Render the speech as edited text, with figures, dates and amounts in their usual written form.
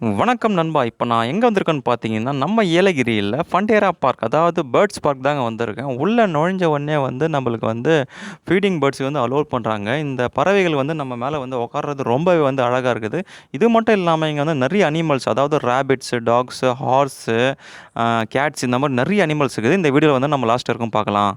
வணக்கம் நண்பா. இப்ப நான் எங்க வந்திருக்கேன்னு பார்த்தீங்கன்னா, நம்ம ஏலகிரியில ஃபண்டேரா பார்க் அதாவது பேர்ட்ஸ் பார்க் தாங்க வந்திருக்கேன். உள்ள நுழைஞ்ச உடனே வந்து நம்மளுக்கு வந்து ஃபீடிங் பேர்ட்ஸ் வந்து அலோவ் பண்றாங்க. இந்த பறவைகள் வந்து நம்ம மேல வந்து உட்கார்றது ரொம்பவே வந்து அழகா இருக்குது. இது மட்டும் இல்லாம இங்க வந்து நெறைய அனிமல்ஸ் அதாவது ராபிட்ஸு, டாக்ஸு, ஹார்ஸு, கேட்ஸ் இந்த மாரி நெறைய அனிமல்ஸ் இருக்குது. இந்த வீடியோல வந்து நம்ம லாஸ்ட் வரைக்கும் பார்க்கலாம்.